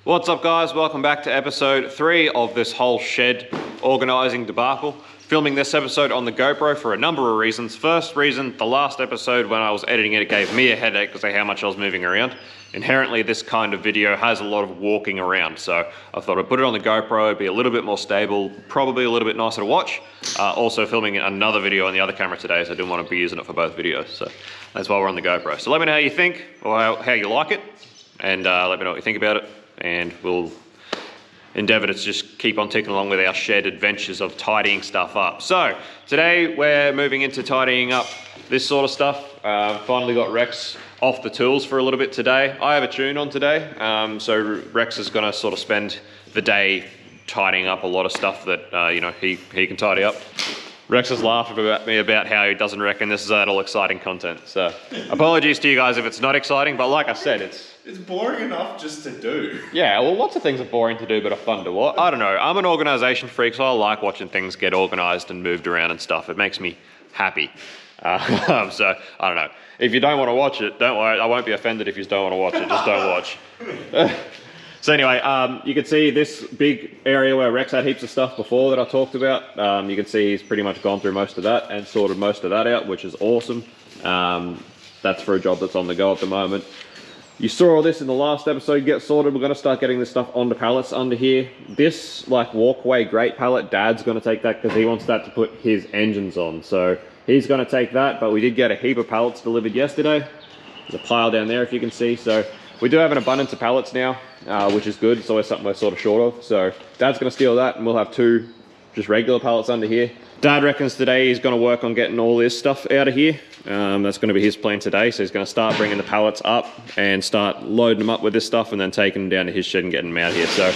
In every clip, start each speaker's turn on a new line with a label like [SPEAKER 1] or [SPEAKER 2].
[SPEAKER 1] What's up guys, welcome back to episode 3 of this whole shed organising debacle. Filming this episode on the GoPro for a number of reasons. First reason, the last episode when I was editing it, it gave me a headache because of how much I was moving around. Inherently this kind of video has a lot of walking around, so I thought I'd put it on the GoPro, it'd be a little bit more stable, probably a little bit nicer to watch. Also filming another video on the other camera today, so I didn't want to be using it for both videos, so that's why we're on the GoPro. So let me know how you think, or how you like it, and let me know what you think about it. And we'll endeavour to just keep on ticking along with our shed adventures of tidying stuff up. So today we're moving into tidying up this sort of stuff. Finally got Rex off the tools for a little bit today. I have a tune on today, so Rex is going to sort of spend the day tidying up a lot of stuff that you know, he can tidy up. Rex is laughing at me about how he doesn't reckon this is at all exciting content. So apologies to you guys if it's not exciting, but like I said, it's
[SPEAKER 2] boring enough just to do.
[SPEAKER 1] Yeah, well, lots of things are boring to do, but are fun to watch. I don't know, I'm an organisation freak, so I like watching things get organised and moved around and stuff. It makes me happy. So, I don't know. If you don't want to watch it, don't worry, I won't be offended if you don't want to watch it, just don't watch. So anyway, you can see this big area where Rex had heaps of stuff before that I talked about. You can see he's pretty much gone through most of that and sorted most of that out, which is awesome. That's for a job that's on the go at the moment. You saw all this in the last episode get sorted. We're going to start getting this stuff onto pallets under here. This like walkway grate pallet, Dad's going to take that because he wants that to put his engines on. So he's going to take that, but we did get a heap of pallets delivered yesterday. There's a pile down there if you can see. So we do have an abundance of pallets now, which is good. It's always something we're sort of short of. So Dad's going to steal that and we'll have 2 just regular pallets under here. Dad reckons today he's going to work on getting all this stuff out of here. That's going to be his plan today. So he's going to start bringing the pallets up and start loading them up with this stuff and then taking them down to his shed and getting them out here. So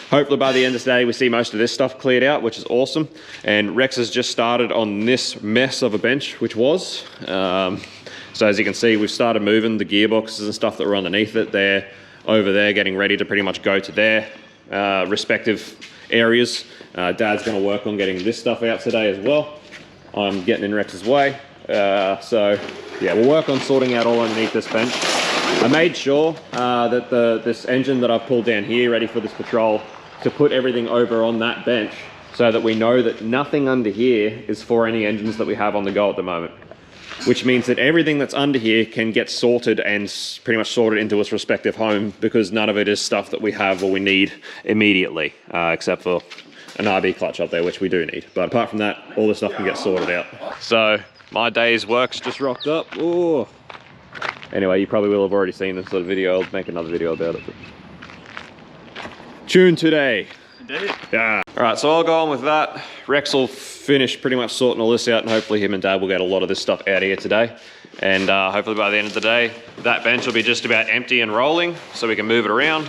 [SPEAKER 1] hopefully by the end of the day we see most of this stuff cleared out, which is awesome. And Rex has just started on this mess of a bench, which was. So as you can see, we've started moving the gearboxes and stuff that were underneath it. They're over there getting ready to pretty much go to their respective areas. Dad's going to work on getting this stuff out today as well. I'm getting in Rex's way. So yeah, we'll work on sorting out all underneath this bench. I made sure that this engine that I've pulled down here ready for this patrol to put everything over on that bench so that we know that nothing under here is for any engines that we have on the go at the moment. Which means that everything that's under here can get sorted and pretty much sorted into its respective home because none of it is stuff that we have or we need immediately, except for an RB clutch up there, which we do need. But apart from that, all this stuff can get sorted out. So my day's work's just rocked up. Ooh. Anyway, you probably will have already seen this sort of video. I'll make another video about it. Tune today. Indeed. Yeah. All right, so I'll go on with that. Rex will finish pretty much sorting all this out and hopefully him and Dad will get a lot of this stuff out of here today. And hopefully by the end of the day, that bench will be just about empty and rolling so we can move it around.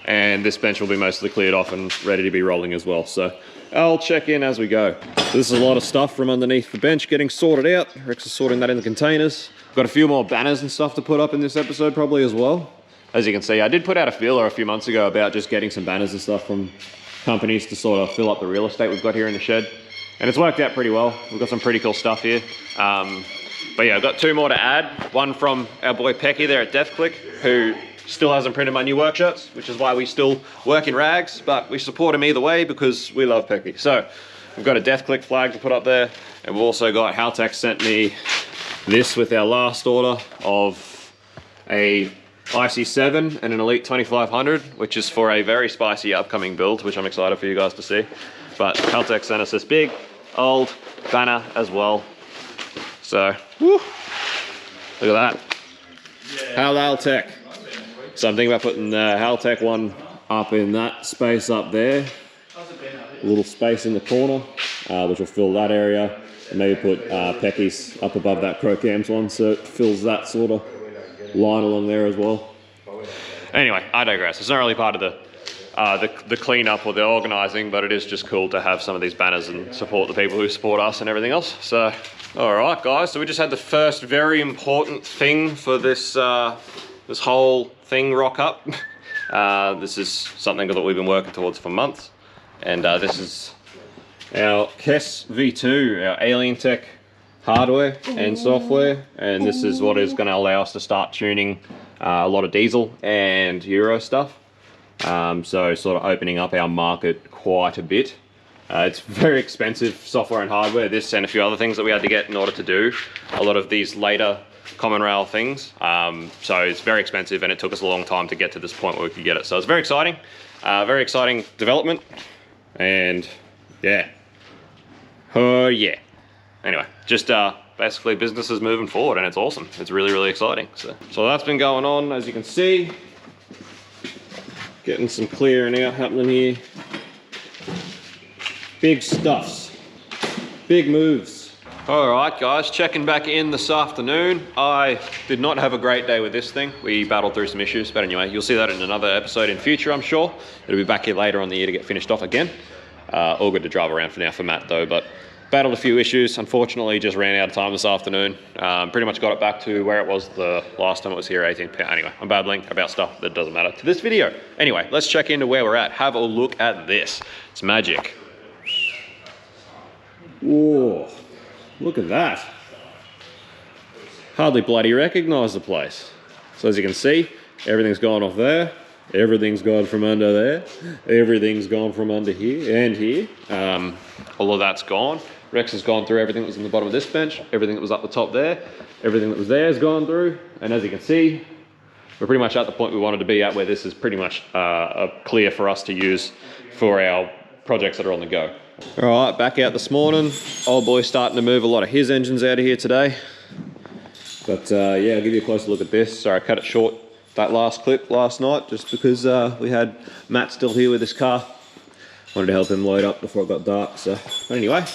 [SPEAKER 1] And this bench will be mostly cleared off and ready to be rolling as well. So I'll check in as we go. So this is a lot of stuff from underneath the bench getting sorted out. Rex is sorting that in the containers. Got a few more banners and stuff to put up in this episode probably as well. As you can see, I did put out a feeler a few months ago about just getting some banners and stuff from companies to sort of fill up the real estate we've got here in the shed. And it's worked out pretty well. We've got some pretty cool stuff here. But yeah, I've got 2 more to add. One from our boy Pecky there at DeathClick, who still hasn't printed my new work shirts, which is why we still work in rags, but we support him either way because we love Pecky. So we've got a DeathClick flag to put up there, and we've also got Haltech sent me this with our last order of a IC7 and an Elite 2500, which is for a very spicy upcoming build, which I'm excited for you guys to see. But Haltech sent us this big, old banner as well. So, woo, look at that. Yeah. Haltech. So I'm thinking about putting the Haltech one up in that space up there. A little space in the corner, which will fill that area. And maybe put Pecky's up above that Crocam's one so it fills that sort of line along there as well. Anyway, I digress. It's not really part of the cleanup or the organising, but it is just cool to have some of these banners and support the people who support us and everything else. So, all right, guys. So we just had the first very important thing for this this whole thing rock up. This is something that we've been working towards for months, and this is our KES V2, our Alien Tech hardware and software, and this is what is going to allow us to start tuning a lot of diesel and Euro stuff. So sort of opening up our market quite a bit. It's very expensive software and hardware, this and a few other things that we had to get in order to do a lot of these later common rail things. So it's very expensive, and it took us a long time to get to this point where we could get it. So it's very exciting development, and yeah. Oh yeah. Anyway, just basically business is moving forward, and it's awesome. It's really exciting. So that's been going on, as you can see. Getting some clearing out happening here. Big stuffs, big moves. All right, guys, checking back in this afternoon. I did not have a great day with this thing. We battled through some issues, but anyway, you'll see that in another episode in future, I'm sure. It'll be back here later on the year to get finished off again. All good to drive around for now for Matt though, but battled a few issues. Unfortunately, just ran out of time this afternoon. Pretty much got it back to where it was the last time it was here, 18 pounds. Anyway, I'm babbling about stuff that doesn't matter to this video. Anyway, let's check into where we're at. Have a look at this. It's magic. Whoa, look at that. Hardly bloody recognise the place. So as you can see, everything's gone off there. Everything's gone from under there. Everything's gone from under here and here. All of that's gone. Rex has gone through everything that was in the bottom of this bench, everything that was up the top there, everything that was there has gone through. And as you can see, we're pretty much at the point we wanted to be at, where this is pretty much clear for us to use for our projects that are on the go. All right, back out this morning. Old boy's starting to move a lot of his engines out of here today. But yeah, I'll give you a closer look at this. Sorry, I cut it short, that last clip last night, just because we had Matt still here with his car. Wanted to help him load up before it got dark. So anyway,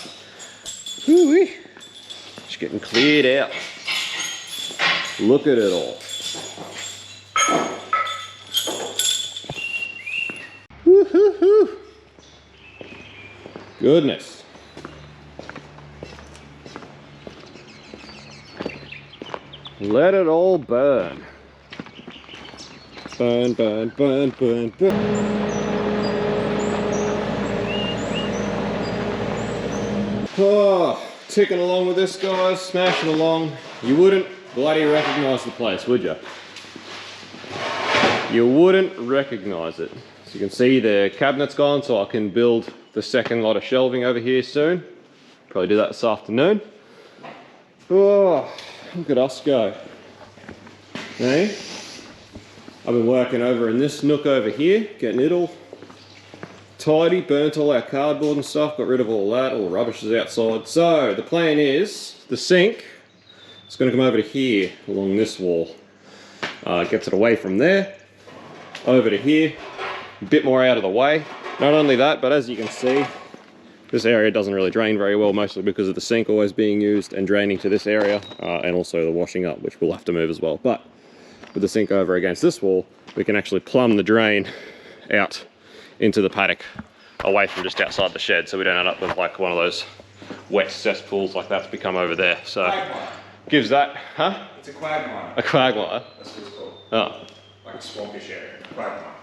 [SPEAKER 1] just getting cleared out. Look at it all. Woo-hoo-hoo. Goodness. Let it all burn. Burn, burn, burn, burn, burn. Oh, ticking along with this, guys, smashing along. You wouldn't bloody recognise the place, would you? You wouldn't recognise it. As you can see, the cabinet's gone, so I can build the second lot of shelving over here soon. Probably do that this afternoon. Oh, look at us go. Hey? I've been working over in this nook over here, getting it all tidy, burnt all our cardboard and stuff, got rid of all that, all the rubbish is outside. So the plan is, the sink is going to come over to here, along this wall. Gets it away from there, over to here, a bit more out of the way. Not only that, but as you can see, this area doesn't really drain very well, mostly because of the sink always being used and draining to this area, and also the washing up, which we'll have to move as well. But with the sink over against this wall, we can actually plumb the drain out into the paddock, away from just outside the shed, so we don't end up with like one of those wet cesspools like that's become over there. So gives that, huh?
[SPEAKER 2] It's a quagmire.
[SPEAKER 1] A quagmire?
[SPEAKER 2] That's what it's called.
[SPEAKER 1] Oh.
[SPEAKER 2] Like a swampish area. Quagmire.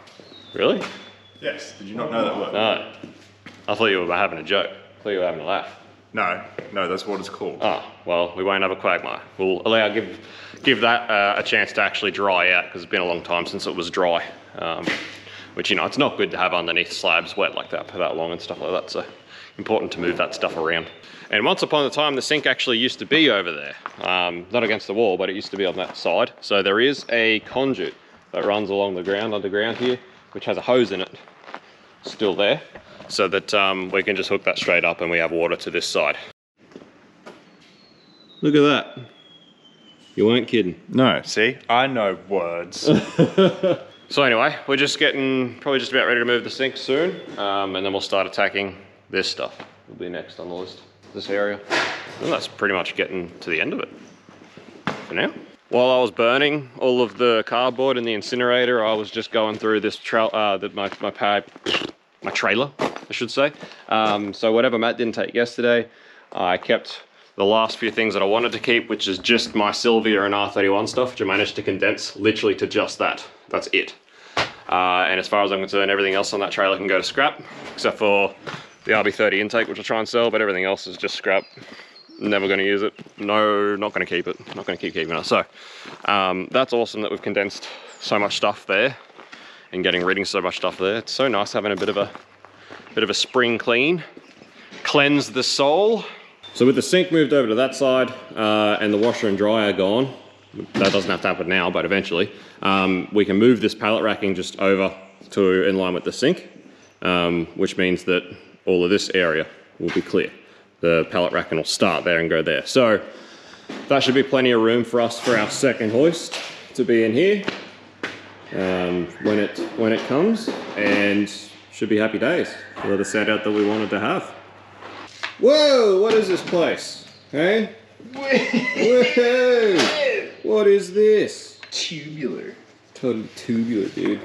[SPEAKER 1] Really?
[SPEAKER 2] Yes. Did you not know that word?
[SPEAKER 1] No. I thought you were having a joke. I thought you were having a laugh.
[SPEAKER 2] No, that's what it's called.
[SPEAKER 1] Oh, well, we won't have a quagmire. We'll give that a chance to actually dry out, because it's been a long time since it was dry. Which, you know, it's not good to have underneath slabs wet like that for that long and stuff like that. So important to move that stuff around. And once upon a time, the sink actually used to be over there. Not against the wall, but it used to be on that side. So there is a conduit that runs along the ground, underground here, which has a hose in it, still there, so that we can just hook that straight up and we have water to this side. Look at that. You weren't kidding.
[SPEAKER 2] No, see? I know words.
[SPEAKER 1] So anyway, we're just probably just about ready to move the sink soon, and then we'll start attacking this stuff. Will be next on the list, this area. And that's pretty much getting to the end of it for now. While I was burning all of the cardboard in the incinerator, I was just going through this my trailer, I should say. So whatever Matt didn't take yesterday, I kept the last few things that I wanted to keep, which is just my Sylvia and R31 stuff, which I managed to condense literally to just that. That's it. And as far as I'm concerned, everything else on that trailer can go to scrap, except for the RB30 intake, which I'll try and sell, but everything else is just scrap. Never going to use it. No, not going to keep it. Not going to keep keeping it. So that's awesome that we've condensed so much stuff there. and getting rid of so much stuff there. It's so nice having a bit of a spring clean, cleanse the soul. So with the sink moved over to that side and the washer and dryer gone, that doesn't have to happen now, but eventually, we can move this pallet racking just over to in line with the sink, which means that all of this area will be clear. The pallet racking will start there and go there. So that should be plenty of room for us for our second hoist to be in here when it comes, and should be happy days for the setup that we wanted to have. Whoa, what is this place? Hey? Whoa! What is this?
[SPEAKER 2] Tubular.
[SPEAKER 1] Totally tubular, dude.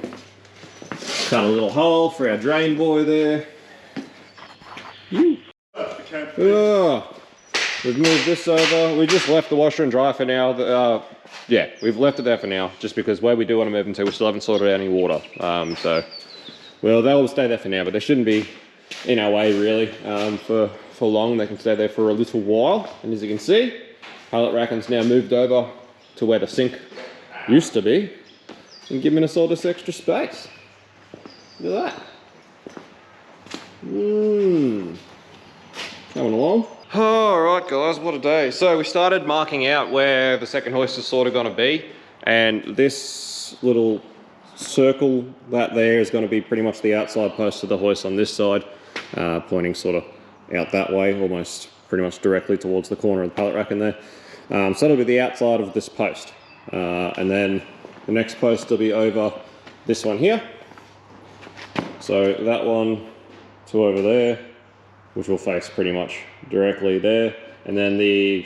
[SPEAKER 1] Cut a little hole for our drain boy there. Oh, we've moved this over. We just left the washer and dryer for now. Yeah, we've left it there for now, just because where we do want to move them to, we still haven't sorted out any water. So, well, they'll stay there for now, but they shouldn't be in our way really for long. They can stay there for a little while. And as you can see, pallet racking's now moved over to where the sink used to be and giving us all this extra space. Look at that. Coming along. Alright guys, what a day. So we started marking out where the second hoist is sort of going to be, and this little circle that there is going to be pretty much the outside post of the hoist on this side, pointing sort of out that way, almost pretty much directly towards the corner of the pallet rack in there. So that'll be the outside of this post, and then the next post will be over this one here. So that one to over there, which will face pretty much directly there. And then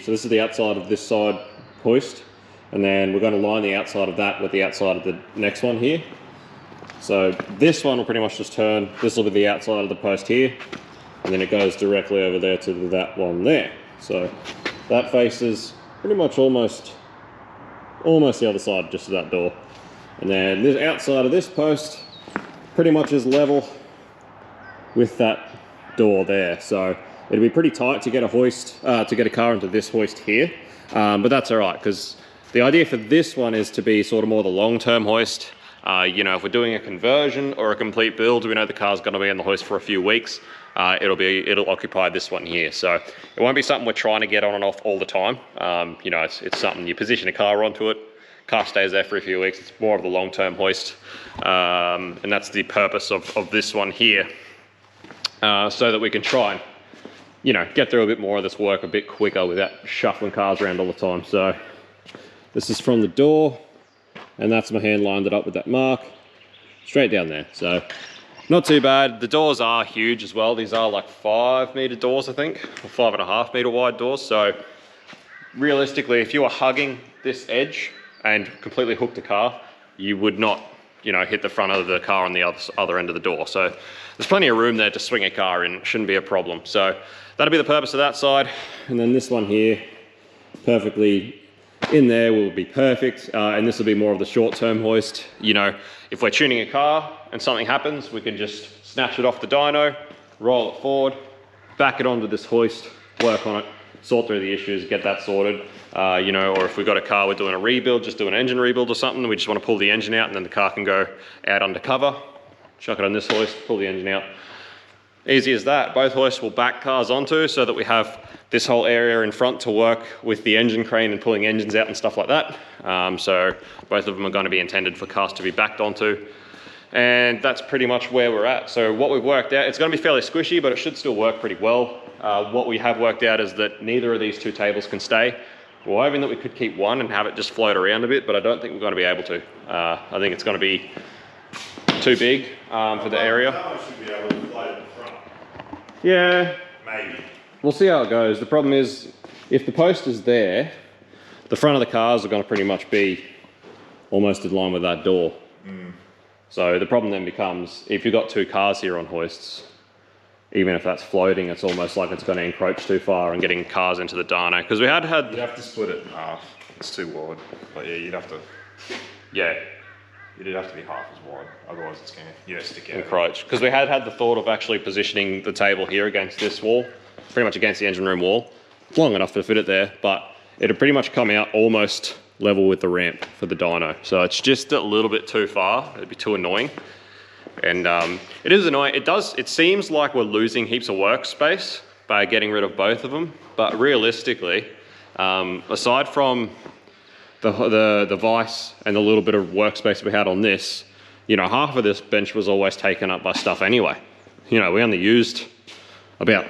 [SPEAKER 1] so this is the outside of this side hoist, and then we're going to line the outside of that with the outside of the next one here. So this one will pretty much just turn, this will be the outside of the post here, and then it goes directly over there to that one there. So that faces pretty much almost the other side, just to that door. And then this outside of this post pretty much is level with that door there. So it'd be pretty tight to get a hoist, to get a car into this hoist here, but that's all right, because the idea for this one is to be sort of more the long-term hoist. You know, if we're doing a conversion or a complete build, we know the car's going to be in the hoist for a few weeks. It'll occupy this one here, so it won't be something we're trying to get on and off all the time. You know, it's something you position a car onto it, car stays there for a few weeks. It's more of the long-term hoist, and that's the purpose of this one here, so that we can try and, you know, get through a bit more of this work a bit quicker without shuffling cars around all the time. So this is from the door, and that's my hand lined it up with that mark straight down there. So not too bad. The doors are huge as well. These are like 5 meter doors, I think, or 5.5 meter wide doors. So realistically, if you were hugging this edge and completely hooked the car, you would not, you know, hit the front of the car on the other end of the door. So there's plenty of room there to swing a car in. It shouldn't be a problem. So that'll be the purpose of that side. And then this one here, perfectly in there, will be perfect. And this will be more of the short-term hoist. You know, if we're tuning a car and something happens, we can just snatch it off the dyno, roll it forward, back it onto this hoist, work on it, sort through the issues, get that sorted. You know, or if we've got a car we're doing a rebuild, just do an engine rebuild or something, we just want to pull the engine out and then the car can go out undercover, chuck it on this hoist, pull the engine out. Easy as that. Both hoists will back cars onto, so that we have this whole area in front to work with the engine crane and pulling engines out and stuff like that. So both of them are going to be intended for cars to be backed onto. And that's pretty much where we're at. So what we've worked out, it's going to be fairly squishy, but it should still work pretty well. What we have worked out is that neither of these two tables can stay. We're hoping that we could keep one and have it just float around a bit, but I don't think we're going to be able to. I think it's going to be too big for the area.
[SPEAKER 2] Should be able to float in the front.
[SPEAKER 1] Yeah.
[SPEAKER 2] Maybe.
[SPEAKER 1] We'll see how it goes. The problem is, if the post is there, the front of the cars are going to pretty much be almost in line with that door. So the problem then becomes, if you've got 2 cars here on hoists, even if that's floating, it's almost like it's going to encroach too far and getting cars into the dyno. Because we had...
[SPEAKER 2] You'd have to split it in half. It's too wide. But yeah, you'd have to...
[SPEAKER 1] Yeah.
[SPEAKER 2] It'd have to be half as wide. Otherwise it's going to stick out.
[SPEAKER 1] Encroach. Because we had the thought of actually positioning the table here against this wall, pretty much against the engine room wall. It's long enough to fit it there, but it'd pretty much come out almost level with the ramp for the dyno. So it's just a little bit too far. It'd be too annoying. And it is annoying. It seems like we're losing heaps of workspace by getting rid of both of them. But realistically, aside from the vise and the little bit of workspace we had on this, you know, half of this bench was always taken up by stuff anyway. You know, we only used about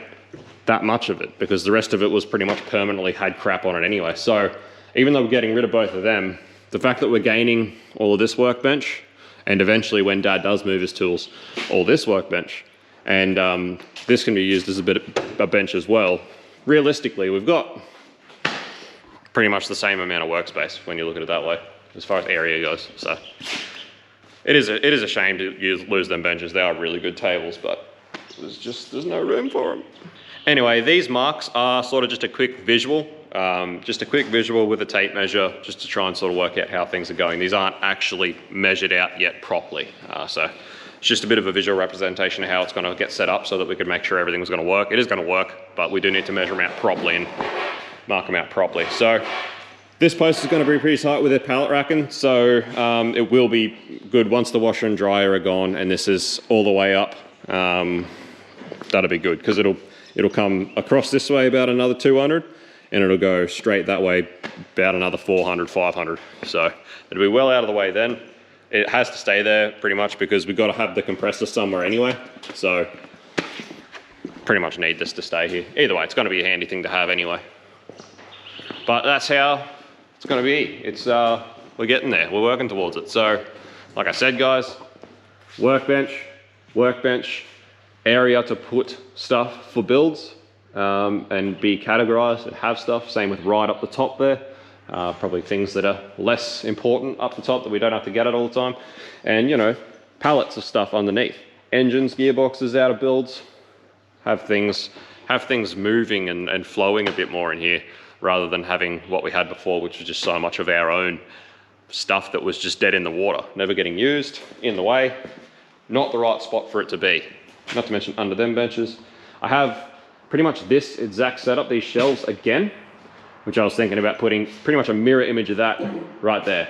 [SPEAKER 1] that much of it because the rest of it was pretty much permanently had crap on it anyway. So even though we're getting rid of both of them, the fact that we're gaining all of this workbench, and eventually when Dad does move his tools, all this workbench, and this can be used as a bench as well. Realistically, we've got pretty much the same amount of workspace when you look at it that way, as far as area goes. So it is a shame to lose them benches. They are really good tables, but there's no room for them. Anyway, these marks are sort of just a quick visual, with a tape measure, just to try and sort of work out how things are going. These aren't actually measured out yet properly. So it's just a bit of a visual representation of how it's going to get set up so that we could make sure everything's going to work. It is going to work, but we do need to measure them out properly and mark them out properly. So this post is going to be pretty tight with a pallet racking, so it will be good once the washer and dryer are gone and this is all the way up. That'll be good because it'll come across this way about another 200 and it'll go straight that way about another 400, 500. So it'll be well out of the way then. It has to stay there pretty much because we've got to have the compressor somewhere anyway. So pretty much need this to stay here. Either way, it's going to be a handy thing to have anyway. But that's how it's going to be. We're getting there. We're working towards it. So like I said, guys, workbench, area to put stuff for builds and be categorized and have stuff. Same with right up the top there. Probably things that are less important up the top that we don't have to get at all the time. And you know, pallets of stuff underneath. Engines, gearboxes out of builds. Have things moving and flowing a bit more in here rather than having what we had before, which was just so much of our own stuff that was just dead in the water, never getting used, in the way, not the right spot for it to be. Not to mention under them benches. I have pretty much this exact setup, these shelves again, which I was thinking about putting pretty much a mirror image of that right there,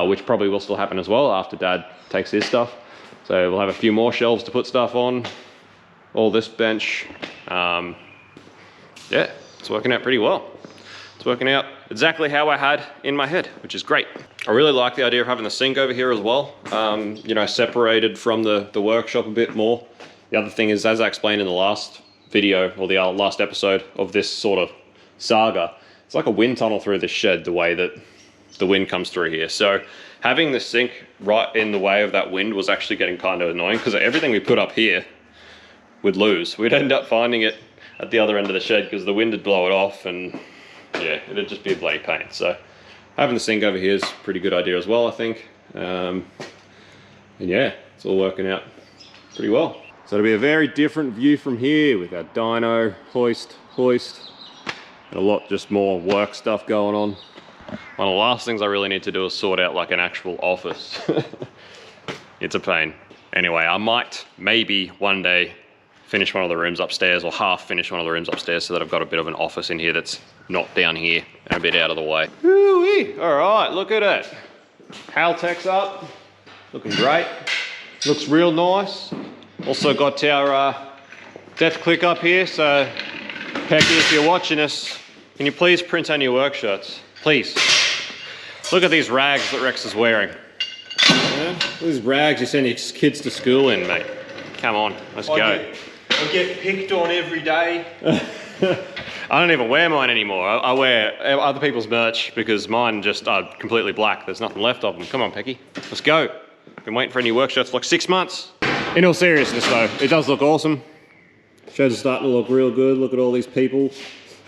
[SPEAKER 1] which probably will still happen as well after Dad takes his stuff. So we'll have a few more shelves to put stuff on, all this bench. Yeah, it's working out pretty well. It's working out exactly how I had in my head, which is great. I really like the idea of having the sink over here as well, you know, separated from the workshop a bit more. The other thing is, as I explained in the last video, or the last episode of this sort of saga, it's like a wind tunnel through this shed, the way that the wind comes through here. So having the sink right in the way of that wind was actually getting kind of annoying because everything we put up here we'd lose. We'd end up finding it at the other end of the shed because the wind would blow it off and yeah, it'd just be a bloody pain. So having the sink over here is a pretty good idea as well, I think. And yeah, it's all working out pretty well. So it'll be a very different view from here with our dyno, hoist, and a lot just more work stuff going on. One of the last things I really need to do is sort out like an actual office. It's a pain. Anyway, I might maybe one day finish one of the rooms upstairs, or half finish one of the rooms upstairs, so that I've got a bit of an office in here that's not down here and a bit out of the way. Woo-wee. All right, look at it. Haltech's up, looking great. Looks real nice. Also got our death click up here, so Pecky, if you're watching us, can you please print on your work shirts? Please. Look at these rags that Rex is wearing. Yeah, these rags you send your kids to school in, mate. Come on, let's go.
[SPEAKER 2] I get picked on every day.
[SPEAKER 1] I don't even wear mine anymore. I wear other people's merch because mine just are completely black. There's nothing left of them. Come on, Pecky, let's go. Been waiting for any work shirts for like 6 months. In all seriousness though, it does look awesome. Sheds are starting to look real good. Look at all these people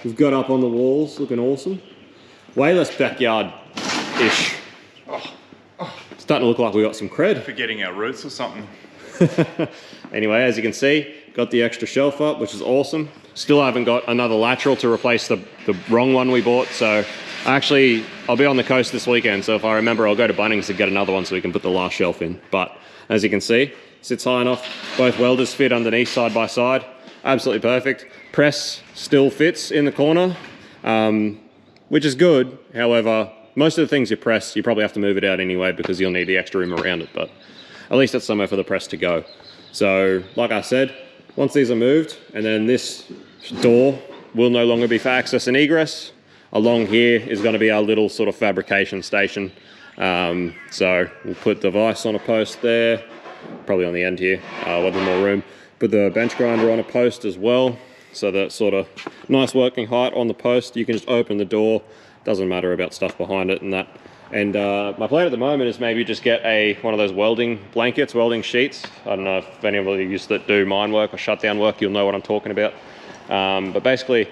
[SPEAKER 1] we've got up on the walls, looking awesome. Way less backyard-ish. Starting to look like we got some cred.
[SPEAKER 2] Forgetting our roots or something.
[SPEAKER 1] Anyway, as you can see, got the extra shelf up, which is awesome. Still haven't got another lateral to replace the wrong one we bought, so I'll be on the coast this weekend, so if I remember, I'll go to Bunnings and get another one so we can put the last shelf in. But as you can see, sits high enough. Both welders fit underneath side by side. Absolutely perfect. Press still fits in the corner, which is good. However, most of the things you press, you probably have to move it out anyway because you'll need the extra room around it, but at least it's somewhere for the press to go. So like I said, once these are moved, and then this door will no longer be for access and egress. Along here is going to be our little sort of fabrication station. So we'll put the vise on a post there, probably on the end here, with more room. Put the bench grinder on a post as well, so that sort of nice working height on the post. You can just open the door, doesn't matter about stuff behind it and that. And my plan at the moment is maybe just get one of those welding blankets, welding sheets. I don't know if any of you that do mine work or shutdown work, you'll know what I'm talking about. But basically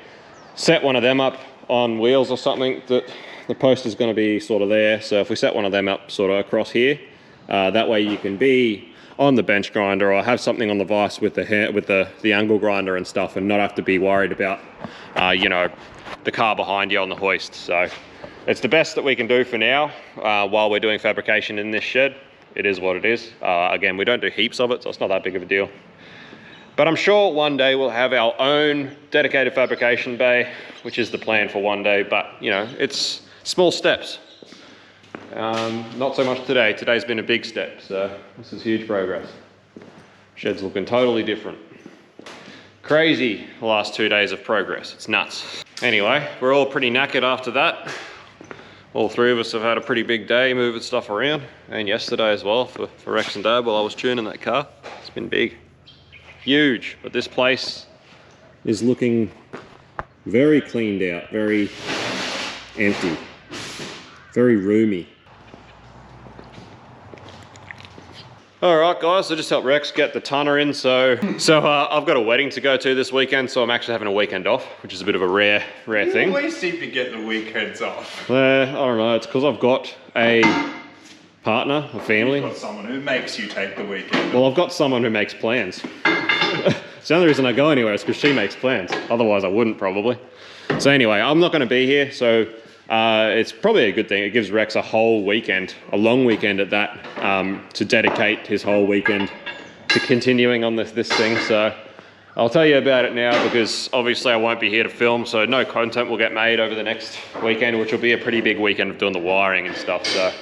[SPEAKER 1] set one of them up on wheels or something that the post is going to be sort of there. So if we set one of them up sort of across here, that way you can be on the bench grinder or have something on the vise with the angle grinder and stuff, and not have to be worried about you know, the car behind you on the hoist. So it's the best that we can do for now while we're doing fabrication in this shed. It is what it is. Again, we don't do heaps of it, so it's not that big of a deal. But I'm sure one day we'll have our own dedicated fabrication bay, which is the plan for one day. But you know, it's small steps. Not so much today. Today's been a big step, so this is huge progress. Shed's looking totally different. Crazy the last 2 days of progress. It's nuts. Anyway, we're all pretty knackered after that. All three of us have had a pretty big day moving stuff around, and yesterday as well for Rex and Dad while I was tuning that car. It's been big. Huge, but this place is looking very cleaned out, very empty, very roomy. All right, guys, I just helped Rex get the tonner in. So I've got a wedding to go to this weekend, so I'm actually having a weekend off, which is a bit of a rare thing.
[SPEAKER 2] You always seem to get the weekends off.
[SPEAKER 1] I don't know, it's because I've got a partner, a family.
[SPEAKER 2] You've got someone who makes you take the weekend.
[SPEAKER 1] Well, I've got someone who makes plans. It's the only reason I go anywhere is because she makes plans. Otherwise I wouldn't probably. So anyway, I'm not going to be here, so it's probably a good thing. It gives Rex a whole weekend, a long weekend at that, to dedicate his whole weekend to continuing on this thing. So I'll tell you about it now, because obviously I won't be here to film, so no content will get made over the next weekend, which will be a pretty big weekend of doing the wiring and stuff. So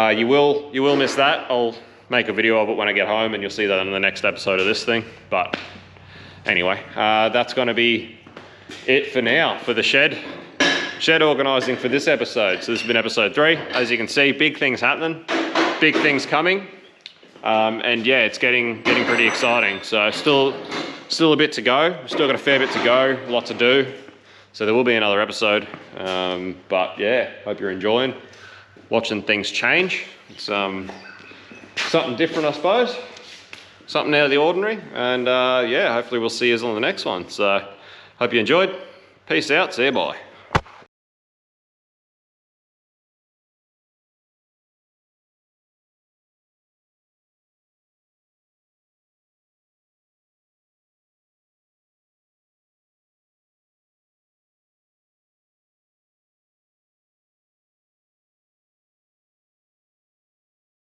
[SPEAKER 1] you will miss that. I'll make a video of it when I get home, and you'll see that in the next episode of this thing. But anyway, that's going to be it for now for the shed organising for this episode. So this has been episode 3. As you can see, big things happening, big things coming, and yeah, it's getting pretty exciting. So still a bit to go. We've still got a fair bit to go, a lot to do. So there will be another episode. But yeah, hope you're enjoying watching things change. It's something different, I suppose. Something out of the ordinary. And yeah, hopefully we'll see you on the next one. So hope you enjoyed. Peace out. See you. Bye.